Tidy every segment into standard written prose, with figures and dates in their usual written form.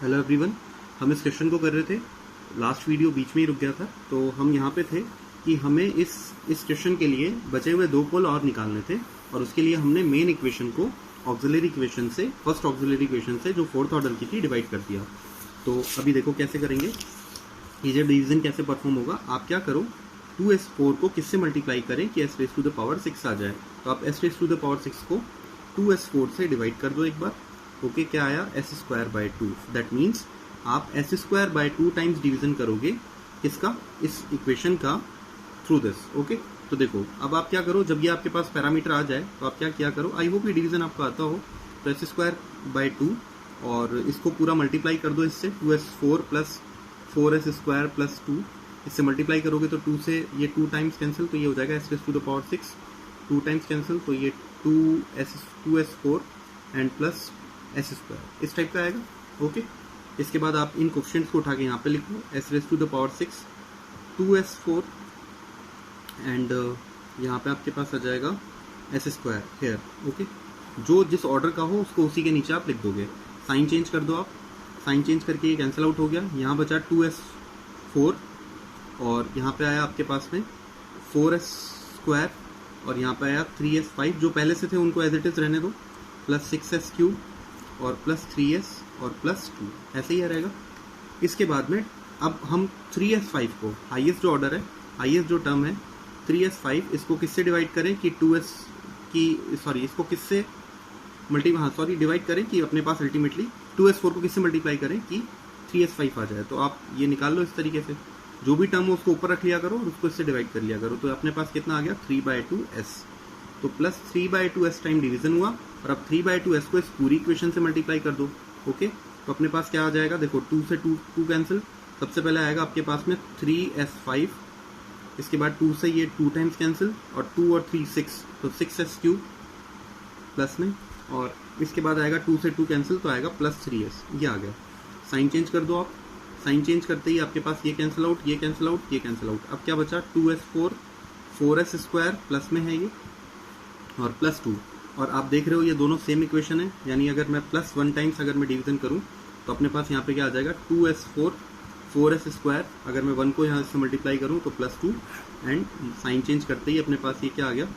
Hello everyone. हम इस question को कर रहे थे, लास्ट वीडियो बीच में ही रुक गया था। तो हम यहाँ पे थे कि हमें इस क्वेश्चन के लिए बचे हुए दो पोल और निकालने थे, और उसके लिए हमने मेन इक्वेशन को ऑक्सिलरी इक्वेशन से, फर्स्ट ऑक्सिलरी इक्वेशन से जो फोर्थ ऑर्डर की थी, डिवाइड कर दिया। तो अभी देखो कैसे करेंगे, ये जब डिवीजन कैसे परफॉर्म होगा। आप क्या करो, 2s4 को किससे मल्टीप्लाई करें कि s raise to the power 6 आ जाए। तो आप s raise to the power 6 को 2s4 से डिवाइड कर दो एक बार। ओके, क्या आया, s²/2। दैट मीन्स आप s²/2 टाइम्स डिवीजन करोगे किसका, इस इक्वेशन का, थ्रू दिस। ओके, तो देखो अब आप क्या करो, जब ये आपके पास पैरामीटर आ जाए तो आप क्या किया करो, आई होप ये डिवीजन आपको आता हो। तो s²/2 और इसको पूरा मल्टीप्लाई कर दो इससे, 2s4 प्लस 4s² प्लस 2, इससे मल्टीप्लाई करोगे तो 2 से ये 2 टाइम्स कैंसिल, तो ये हो जाएगा s raise to the power 6, 2 times cancel, तो ये 2s4 एंड प्लस s², इस टाइप का आएगा। ओके, इसके बाद आप इन कोफिशिएंट्स को उठा के यहाँ पे लिख लो, s raise to the power 6, 2s4 and यहाँ पे आपके पास आ जाएगा s² हेयर। ओके, जो जिस ऑर्डर का हो उसको उसी के नीचे आप लिख दोगे। साइन चेंज कर दो आप, साइन चेंज करके ये कैंसिल आउट हो गया, यहाँ बचा 2s4 और यहाँ पे आया आपके पास में 4s² और यहाँ पे आया 3s5, जो पहले से थे उनको एज इट इज रहने दो, प्लस 6s³ और प्लस 3s और प्लस 2, ऐसे ही रहेगा। इसके बाद में अब हम 3s5 को, हाईएस्ट जो ऑर्डर है, हाईएस्ट जो टर्म है 3s5, इसको किससे डिवाइड करें कि 2s की, सॉरी इसको किससे डिवाइड करें कि अपने पास अल्टीमेटली 2s4 को किससे मल्टीप्लाई करें कि 3s5 आ जाए। तो आप ये निकाल लो इस तरीके से, जो भी टर्म हो उसको ऊपर रख लिया करो और उसको इससे डिवाइड कर लिया करो। तो अपने पास कितना आ गया, 3/2s। तो प्लस 3/2s टाइम डिवीजन हुआ, और अब 3/2s को इस पूरी इक्वेशन से मल्टीप्लाई कर दो। ओके, तो अपने पास क्या आ जाएगा, देखो 2 से 2 कैंसिल, सबसे पहले आएगा आपके पास में 3s5, इसके बाद 2 से ये 2 टाइम्स कैंसिल, और 2 और 3 6, तो 6s³ प्लस में, और इसके बाद आएगा 2 से 2 कैंसिल, तो आएगा प्लस 3s, ये आ गया। साइन चेंज कर दो आप, साइन चेंज करते ही आपके पास ये कैंसिल आउट, ये कैंसिल आउट, ये कैंसिल आउट। अब क्या बचा, 2s4, 4s² प्लस में है ये, और प्लस 2, और आप देख रहे हो ये दोनों सेम इक्वेशन है, यानी अगर मैं प्लस 1 टाइम्स अगर मैं डिवीजन करूं तो अपने पास यहाँ पे क्या आ जाएगा, 2s4 4s², अगर मैं 1 को यहाँ से मल्टीप्लाई करूं तो प्लस 2, एंड साइन चेंज करते ही अपने पास ये क्या आ गया,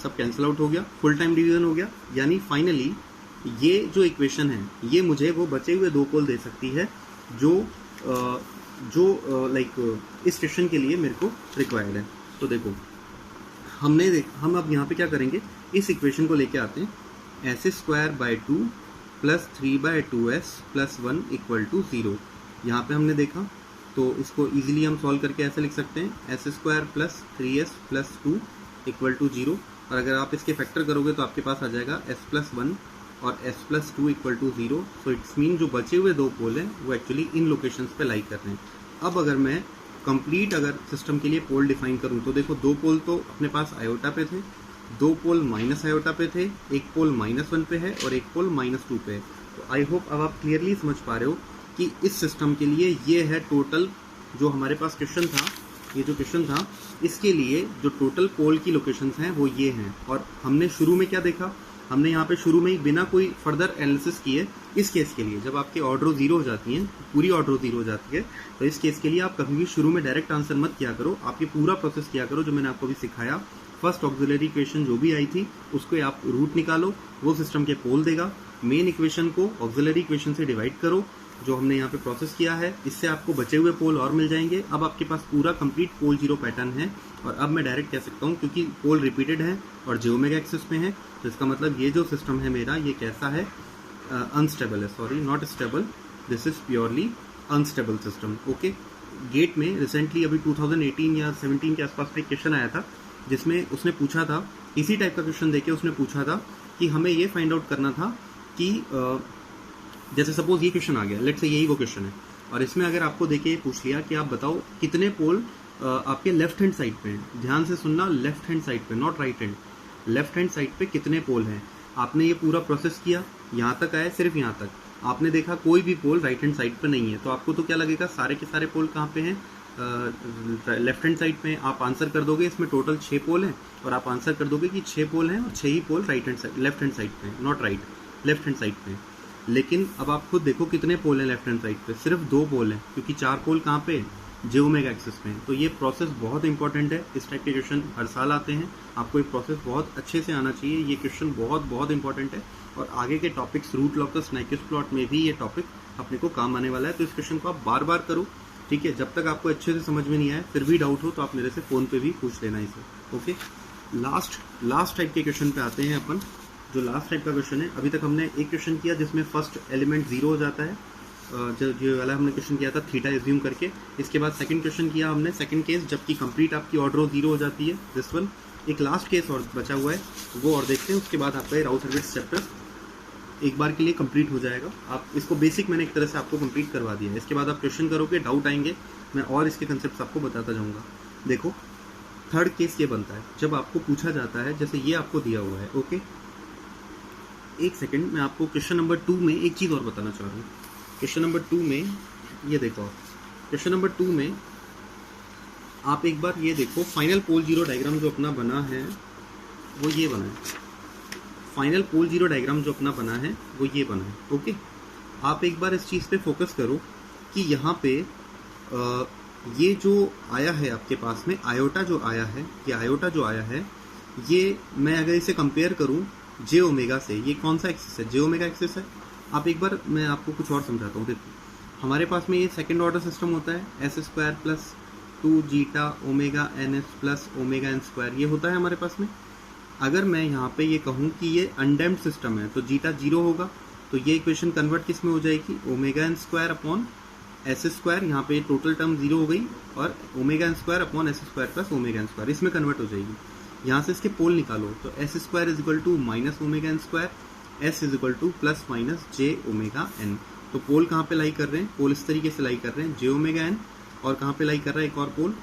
सब कैंसिल आउट हो गया, फुल टाइम डिवीजन हो गया। यानी फाइनली ये जो इक्वेशन है ये मुझे वो बचे हुए दो पोल दे सकती है जो इस क्वेश्चन के लिए मेरे को रिक्वायर्ड है। तो देखो हम अब यहाँ पे क्या करेंगे, इस इक्वेशन को लेके आते हैं, s²/2 plus 3/2s plus 1 equal to 0। यहाँ पे हमने देखा तो इसको इजीली हम सॉल्व करके ऐसे लिख सकते हैं, s² plus 3s plus 2 equal to 0, और अगर आप इसके फैक्टर करोगे तो आपके पास आ जाएगा s प्लस 1 और s plus 2 equal to 0। So it's mean जो बचे हुए दो पोल हैं वो एक्चुअली इन लोकेशंस पे लाई कर रहे हैं। अब अगर मैं कंप्लीट अगर सिस्टम के लिए पोल डिफाइन करूं तो देखो, दो पोल तो अपने पास आयोटा पे थे, दो पोल माइनस आयोटा पे थे, एक पोल -1 पे है और एक पोल -2 पे है। तो आई होप अब आप क्लियरली समझ पा रहे हो कि इस सिस्टम के लिए ये है टोटल जो हमारे पास क्वेश्चन था, ये जो क्वेश्चन था इसके लिए जो टोटल पोल की लोकेशंस हैं वो ये हैं। और हमने शुरू में क्या देखा, हमने यहाँ पे शुरू में ही बिना कोई फर्दर एनालिसिस किए, इस केस के लिए जब आपके ऑर्डर 0 हो जाती हैं, पूरी ऑर्डर 0 हो जाती है, तो इस केस के लिए आप कभी भी शुरू में डायरेक्ट आंसर मत किया करो, आप ये पूरा प्रोसेस किया करो जो मैंने आपको भी सिखाया। फर्स्ट ऑक्सिलरी इक्वेशन जो भी आई थी उसको आप रूट निकालो, वो सिस्टम के पोल देगा। मेन इक्वेशन को ऑक्सिलरी इक्वेशन से डिवाइड करो, जो हमने यहाँ पे प्रोसेस किया है, इससे आपको बचे हुए पोल और मिल जाएंगे। अब आपके पास पूरा कंप्लीट पोल 0 पैटर्न है, और अब मैं डायरेक्ट कह सकता हूँ क्योंकि पोल रिपीटेड है और जियोमेट्रिक एक्सिस पे है, तो इसका मतलब ये जो सिस्टम है मेरा, ये कैसा है, अनस्टेबल है, sorry not stable, this is purely unstable system. Okay, GATE में रिसेंटली अभी 2018 या 17 के आसपास में एक क्वेश्चन आया था जिसमें उसने पूछा था, इसी टाइप का क्वेश्चन देके उसने पूछा था कि हमें ये फाइंड आउट करना था कि जैसे सपोज ये क्वेश्चन आ गया, लेट्स से यही वो क्वेश्चन है, और इसमें अगर आपको देके पूछ लिया कि आप बताओ कितने पोल आपके लेफ्ट हैंड साइड पे हैं, ध्यान से सुनना, लेफ्ट हैंड साइड पे, not right hand, left hand side पे कितने पोल हैं। आपने ये पूरा प्रोसेस किया, यहाँ तक आए, सिर्फ यहाँ तक आपने देखा कोई भी पोल राइट हैंड साइड पे नहीं है, तो आपको तो क्या लगेगा, सारे के सारे पोल कहाँ पे हैं, लेफ्ट हैंड साइड पे। आप आंसर कर दोगे इसमें टोटल 6 पोल हैं, और आप आंसर कर दोगे कि 6 पोल हैं और 6 ही pole right hand side, left hand side पे, not right, left hand side पे। लेकिन अब आप खुद देखो कितने पोल हैं लेफ्ट हैंड साइड पे, सिर्फ 2 पोल हैं, क्योंकि 4 पोल कहाँ पे, जे ओमेगा एक्सिस पे हैं। तो ये प्रोसेस बहुत इंपॉर्टेंट है, इस टाइप के क्वेश्चन हर साल आते हैं, आपको ये प्रोसेस बहुत अच्छे से आना चाहिए। ये क्वेश्चन बहुत इंपॉर्टेंट है और आगे के टॉपिक्स रूट लॉकस नाइक्विस्ट प्लॉट में भी ये टॉपिक अपने को काम आने वाला है। तो इस क्वेश्चन को आप बार बार करो, ठीक है। जब तक आपको अच्छे से समझ में नहीं आए, फिर भी डाउट हो तो आप मेरे से फ़ोन पे भी पूछ लेना इसे, ओके। लास्ट टाइप के क्वेश्चन पे आते हैं अपन। जो लास्ट टाइप का क्वेश्चन है, अभी तक हमने एक क्वेश्चन किया जिसमें फर्स्ट एलिमेंट 0 हो जाता है, जो वाला हमने क्वेश्चन किया था थीटा एज्यूम करके। इसके बाद सेकंड क्वेश्चन किया हमने, सेकंड केस जबकि कंप्लीट आपकी ऑर्डर 0 हो जाती है, दिस वन। एक लास्ट केस और बचा हुआ है, वो और देखते हैं। उसके बाद आपका राउथ सर्विस चैप्टर एक बार के लिए कंप्लीट हो जाएगा। आप इसको बेसिक मैंने एक तरह से आपको कंप्लीट करवा दिया है। इसके बाद आप क्वेश्चन करोगे, डाउट आएंगे, मैं और इसके कंसेप्ट आपको बताता जाऊँगा। देखो थर्ड केस ये बनता है जब आपको पूछा जाता है, जैसे ये आपको दिया हुआ है, ओके। एक सेकंड, मैं आपको क्वेश्चन नंबर 2 में एक चीज़ और बताना चाह रहा हूँ। क्वेश्चन नंबर 2 में ये देखो, क्वेश्चन नंबर 2 में आप एक बार ये देखो, फाइनल पोल जीरो डायग्राम जो अपना बना है वो ये बना है। फाइनल पोल जीरो डायग्राम जो अपना बना है वो ये बना है, ओके। आप एक बार इस चीज़ पे फोकस करो कि यहाँ पे ये जो आया है आपके पास में, आयोटा जो आया है, ये आयोटा जो आया है, ये मैं अगर इसे कंपेयर करूँ जे ओमेगा से, ये कौन सा एक्सिस है, जे ओमेगा एक्सिस है। आप एक बार, मैं आपको कुछ और समझाता हूँ। देखो हमारे पास में ये सेकंड ऑर्डर सिस्टम होता है, s square plus 2 zeta omega n s plus omega n square, ये होता है हमारे पास में। अगर मैं यहाँ पे ये कहूँ कि ये अनडैम्प्ड सिस्टम है तो जीटा 0 होगा, तो ये इक्वेशन कन्वर्ट किस में हो जाएगी, omega n square upon s square, यहाँ पे टोटल टर्म 0 हो गई, और omega n square upon s square plus omega n square, इसमें कन्वर्ट हो जाएगी। यहाँ से इसके पोल निकालो, तो s square is equal to minus omega n square, s is equal to plus minus j omega n. तो पोल कहाँ पे लाई कर रहे हैं, पोल इस तरीके से लाई कर रहे हैं, जे ओमेगा एन, और कहाँ पे लाई कर रहा है एक और पोल,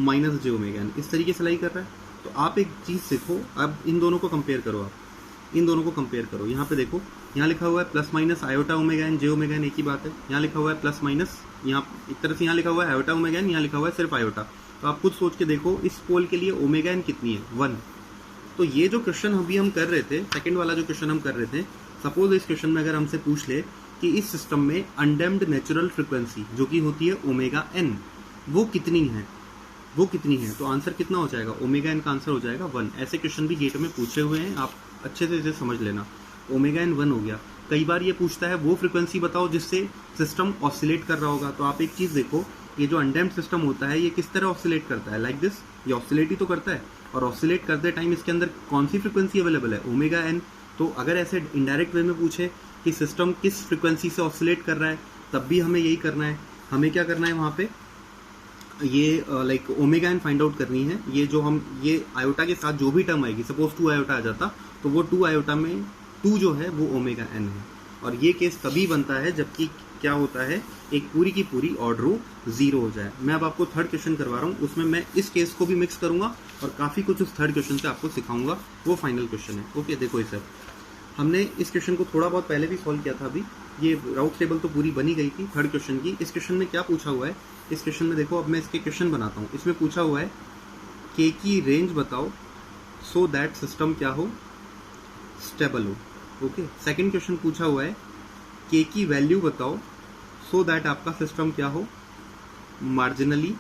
माइनस जे ओमेगा एन, इस तरीके से लाई कर रहा है। तो आप एक चीज़ सीखो, अब इन दोनों को कंपेयर करो, आप इन दोनों को कंपेयर करो। यहाँ पे देखो, यहाँ लिखा हुआ है plus minus iota omega N, J omega N एक ही बात है। यहाँ लिखा हुआ है प्लस माइनस, यहाँ एक तरह से यहाँ लिखा हुआ है आयोटा ओमेगा एन, यहाँ लिखा हुआ है सिर्फ आयोटा। तो आप खुद सोच के देखो इस पोल के लिए ओमेगा एन कितनी है, 1। तो ये जो क्वेश्चन अभी हम कर रहे थे, सेकंड वाला जो क्वेश्चन हम कर रहे थे, सपोज इस क्वेश्चन में अगर हमसे पूछ ले कि इस सिस्टम में अनडैम्प्ड नेचुरल फ्रिक्वेंसी जो कि होती है ओमेगा एन, वो कितनी है, वो कितनी है, तो आंसर कितना हो जाएगा, ओमेगा एन का आंसर हो जाएगा 1। ऐसे क्वेश्चन भी गेट में पूछे हुए हैं, आप अच्छे से इसे समझ लेना। ओमेगा एन 1 हो गया। कई बार ये पूछता है वो फ्रिक्वेंसी बताओ जिससे सिस्टम ऑसिलेट कर रहा होगा। तो आप एक चीज़ देखो, ये जो अनडैम्प्ड सिस्टम होता है ये किस तरह ऑसिलेट करता है, लाइक दिस, ये ऑसिलेट ही तो करता है। और ऑसिलेट करते टाइम इसके अंदर कौन सी फ्रिक्वेंसी अवेलेबल है, ओमेगा एन। तो अगर ऐसे इनडायरेक्ट वे में पूछे कि सिस्टम किस फ्रिक्वेंसी से ऑसिलेट कर रहा है, तब भी हमें यही करना है। हमें क्या करना है वहाँ पे, ये like omega n find out करनी है। ये जो हम, ये आयोटा के साथ जो भी टर्म आएगी, सपोज 2 आयोटा आ जाता, तो वो 2 आयोटा में 2 जो है वो ओमेगा एन है। और ये केस तभी बनता है जबकि क्या होता है, एक पूरी की पूरी ऑर्डर 0 हो जाए। मैं अब आपको थर्ड क्वेश्चन करवा रहा हूँ, उसमें मैं इस केस को भी मिक्स करूंगा और काफ़ी कुछ उस थर्ड क्वेश्चन से आपको सिखाऊंगा, वो फाइनल क्वेश्चन है, ओके। देखो इसे, हमने इस क्वेश्चन को थोड़ा बहुत पहले भी सॉल्व किया था। अभी ये राउथ टेबल तो पूरी बनी गई थी थर्ड क्वेश्चन की। इस क्वेश्चन में क्या पूछा हुआ है, इस क्वेश्चन में देखो, अब मैं इसके क्वेश्चन बनाता हूँ। इसमें पूछा हुआ है के की रेंज बताओ सो दैट सिस्टम क्या हो, स्टेबल हो, ओके। सेकंड क्वेश्चन पूछा हुआ है के की वैल्यू बताओ सो दैट आपका सिस्टम क्या हो, मार्जिनली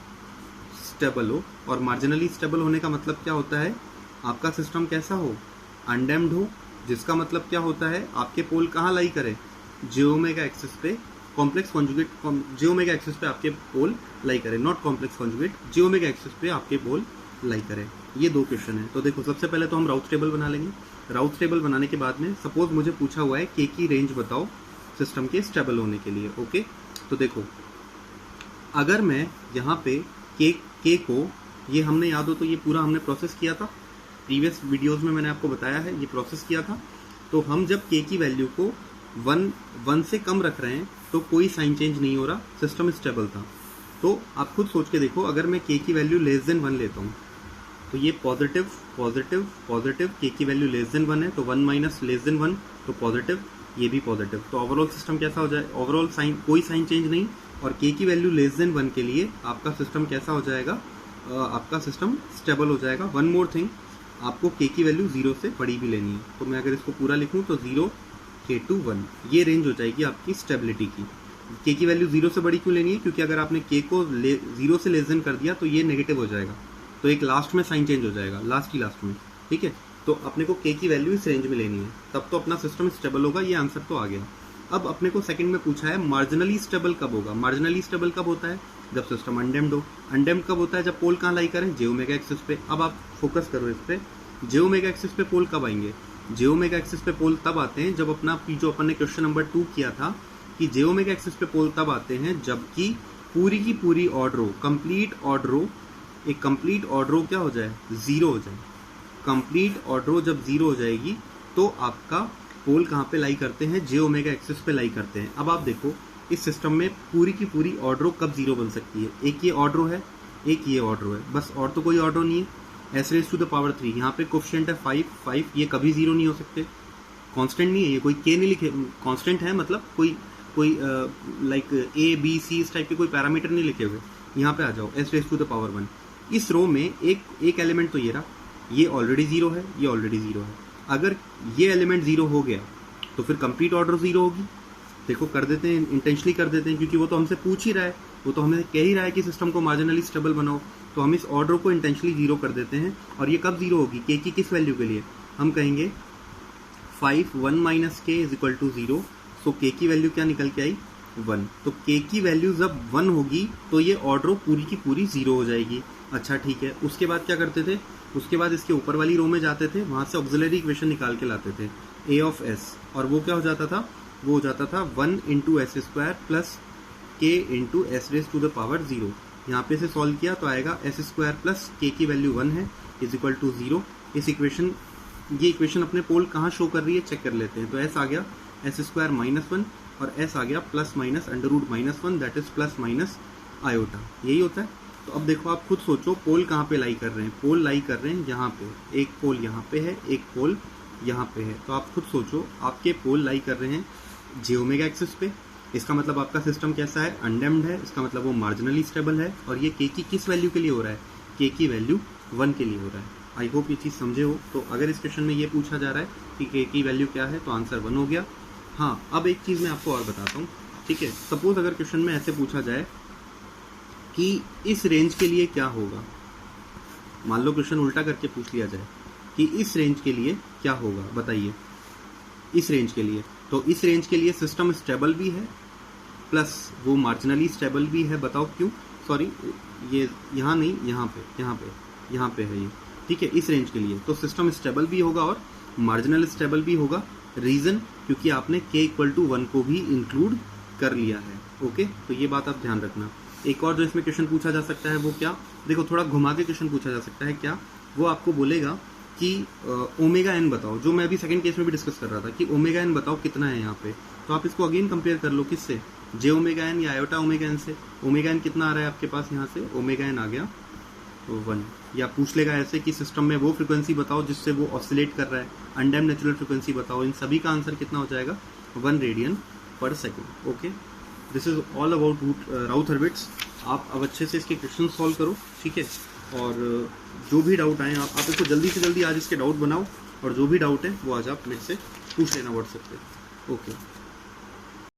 स्टेबल हो। और मार्जिनली स्टेबल होने का मतलब क्या होता है, आपका सिस्टम कैसा हो, अनडैम्प्ड हो, जिसका मतलब क्या होता है, आपके पोल कहाँ लाई करे, जे ओमेगा एक्सिस पे, कॉम्प्लेक्स कॉन्जुगेट, जे ओमेगा एक्सिस पे आपके पोल लाई करे, not complex conjugate, J omega axis पे आपके पोल लाई करे। ये 2 क्वेश्चन है। तो देखो, सबसे पहले तो हम राउथ टेबल बना लेंगे। राउथ टेबल बनाने के बाद में सपोज मुझे पूछा हुआ है के की रेंज बताओ सिस्टम के स्टेबल होने के लिए, ओके। तो देखो, अगर मैं यहाँ पे के को, ये हमने याद हो तो ये पूरा हमने प्रोसेस किया था प्रीवियस वीडियोस में, मैंने आपको बताया है ये प्रोसेस किया था। तो हम जब के की वैल्यू को 1 से कम रख रहे हैं तो कोई साइन चेंज नहीं हो रहा, सिस्टम स्टेबल था। तो आप खुद सोच के देखो, अगर मैं के की वैल्यू लेस देन 1 लेता हूँ तो ये पॉजिटिव पॉजिटिव पॉजिटिव, के की वैल्यू लेस देन 1 है तो 1 माइनस लेस देन 1 तो पॉजिटिव, ये भी पॉजिटिव। तो ओवरऑल सिस्टम कैसा हो जाए, ओवरऑल साइन, कोई साइन चेंज नहीं। और के की वैल्यू लेस देन 1 के लिए आपका सिस्टम कैसा हो जाएगा, आपका सिस्टम स्टेबल हो जाएगा। वन मोर थिंग, आपको के की वैल्यू 0 से बड़ी भी लेनी है। तो मैं अगर इसको पूरा लिखूँ तो 0, k/1 ये रेंज हो जाएगी आपकी स्टेबिलिटी की। k की वैल्यू 0 से बड़ी क्यों लेनी है, क्योंकि अगर आपने k को 0 से लेस देन कर दिया तो ये नेगेटिव हो जाएगा, तो एक लास्ट में साइन चेंज हो जाएगा, लास्ट में, ठीक है। तो अपने को k की वैल्यू इस रेंज में लेनी है, तब तो अपना सिस्टम स्टेबल होगा। ये आंसर तो आ गया। अब अपने को सेकंड में पूछा है मार्जिनली स्टेबल कब होगा। मार्जिनली स्टेबल कब होता है, जब सिस्टम अनडेम्ड हो। अनडेम्ड कब होता है, जब पोल कहाँ लाई करें, j ओमेगा एक्सिस पे। अब आप फोकस करो इस पे, j ओमेगा एक्सिस पे पोल कब आएंगे, j ओमेगा एक्सिस पे पोल तब आते हैं जब अपना जो अपन ने क्वेश्चन नंबर 2 किया था कि j ओमेगा एक्सिस पे पोल तब आते हैं जबकि पूरी की पूरी ऑर्डर रो, कंप्लीट ऑर्डर रो, एक कंप्लीट ऑर्डर रो क्या हो जाए, 0 हो जाए। कंप्लीट ऑर्डर रो जब 0 हो जाएगी तो आपका पोल कहाँ पे लाई करते हैं, j ओमेगा एक्सिस पे लाई करते हैं। अब आप देखो इस सिस्टम में पूरी की पूरी ऑर्डर रो कब 0 बन सकती है, एक ये ऑर्डर रो है, एक ये ऑर्डर रो है, बस और तो कोई ऑर्डर नहीं है। s⁻3 यहाँ पे कोफिशिएंट है 5, ये कभी 0 नहीं हो सकते। कांस्टेंट नहीं है, ये कोई k नहीं लिखे, कांस्टेंट है मतलब कोई लाइक a b c इस टाइप के कोई पैरामीटर नहीं लिखे हुए। यहाँ पे आ जाओ s⁻1, इस रो में एक एलिमेंट तो ये रहा, ये ऑलरेडी 0 है, ये ऑलरेडी 0 है। अगर ये एलिमेंट 0 हो गया तो फिर कंप्लीट ऑर्डर 0 होगी। देखो कर देते हैं, इंटेंशनली कर देते हैं, क्योंकि वो तो हमसे पूछ ही रहा है, वो तो हमें कह ही रहा है कि सिस्टम को मार्जिनली स्टेबल बनाओ, तो हम इस ऑर्डर को इंटेंशनली 0 कर देते हैं। और ये कब 0 होगी, k की किस वैल्यू के लिए, हम कहेंगे 5 1 - k = 0। सो k की वैल्यू क्या निकल के आई, 1। तो k की वैल्यू जब 1 होगी तो ये ऑर्डर पूरी की पूरी 0 हो जाएगी। अच्छा ठीक है, उसके बाद क्या करते थे, उसके बाद इसके ऊपर वाली रो में जाते थे, वहां से ऑक्सिलरी इक्वेशन निकाल के लाते थे a ऑफ s, और वो क्या हो जाता था, वो हो जाता था 1 × s² + k × s⁻0। यहाँ पे से सॉल्व किया तो आएगा s² + k की वैल्यू 1 है = 0। इस इक्वेशन, ये इक्वेशन अपने पोल कहाँ शो कर रही है चेक कर लेते हैं। तो s आ गया s² - 1 और s आ गया ±√-1, दैट इज ± आयोटा, यही होता है। तो अब देखो आप खुद सोचो पोल कहाँ पे लाई कर रहे हैं, पोल लाई कर रहे हैं यहाँ पे, एक पोल यहाँ पे है, एक पोल यहाँ पे है। तो आप खुद सोचो आपके पोल लाई कर रहे हैं j ओमेगा एक्सिस पे, इसका मतलब आपका सिस्टम कैसा है, अनडेम्ड है, इसका मतलब वो मार्जिनली स्टेबल है। और ये k की किस वैल्यू के लिए हो रहा है, k की वैल्यू 1 के लिए हो रहा है। आई होप ये चीज़ समझे हो। तो अगर इस क्वेश्चन में ये पूछा जा रहा है कि k की वैल्यू क्या है तो आंसर 1 हो गया। हाँ, अब एक चीज़ मैं आपको और बताता हूँ, ठीक है। सपोज अगर क्वेश्चन में ऐसे पूछा जाए कि इस रेंज के लिए क्या होगा, मान लो क्वेश्चन उल्टा करके पूछ लिया जाए कि इस रेंज के लिए क्या होगा, बताइए इस रेंज के लिए। तो इस रेंज के लिए सिस्टम स्टेबल भी है प्लस वो मार्जिनली स्टेबल भी है। बताओ क्यों, सॉरी ये यहाँ नहीं, यहाँ पे है ये, ठीक है। इस रेंज के लिए तो सिस्टम स्टेबल भी होगा और मार्जिनल स्टेबल भी होगा। रीज़न, क्योंकि आपने k = 1 को भी इंक्लूड कर लिया है। ओके, तो ये बात आप ध्यान रखना। एक और जो इसमें क्वेश्चन पूछा जा सकता है वो क्या, देखो थोड़ा घुमा के क्वेश्चन पूछा जा सकता है। क्या, वो आपको बोलेगा कि ओमेगा n बताओ, जो मैं अभी सेकंड केस में भी डिस्कस कर रहा था कि ओमेगा n बताओ कितना है यहाँ पे। तो आप इसको अगेन कंपेयर कर लो, किससे, j ओमेगा n या आयोटा ओमेगा n से। ओमेगा n कितना आ रहा है आपके पास, यहाँ से ओमेगा n आ गया 1। या पूछ लेगा ऐसे कि सिस्टम में वो फ्रिक्वेंसी बताओ जिससे वो ऑसिलेट कर रहा है, अनडैम्ड नेचुरल फ्रिक्वेंसी बताओ। इन सभी का आंसर कितना हो जाएगा, 1 radian per second. Okay, this is all about Routh Hurwitz. आप अब अच्छे से इसके क्वेश्चन सॉल्व करो, ठीक है। और जो भी डाउट आए आप इसको जल्दी से जल्दी आज इसके डाउट बनाओ, और जो भी डाउट है वो आज आप मेरे से पूछ लेना व्हाट्सएप पे। ओके।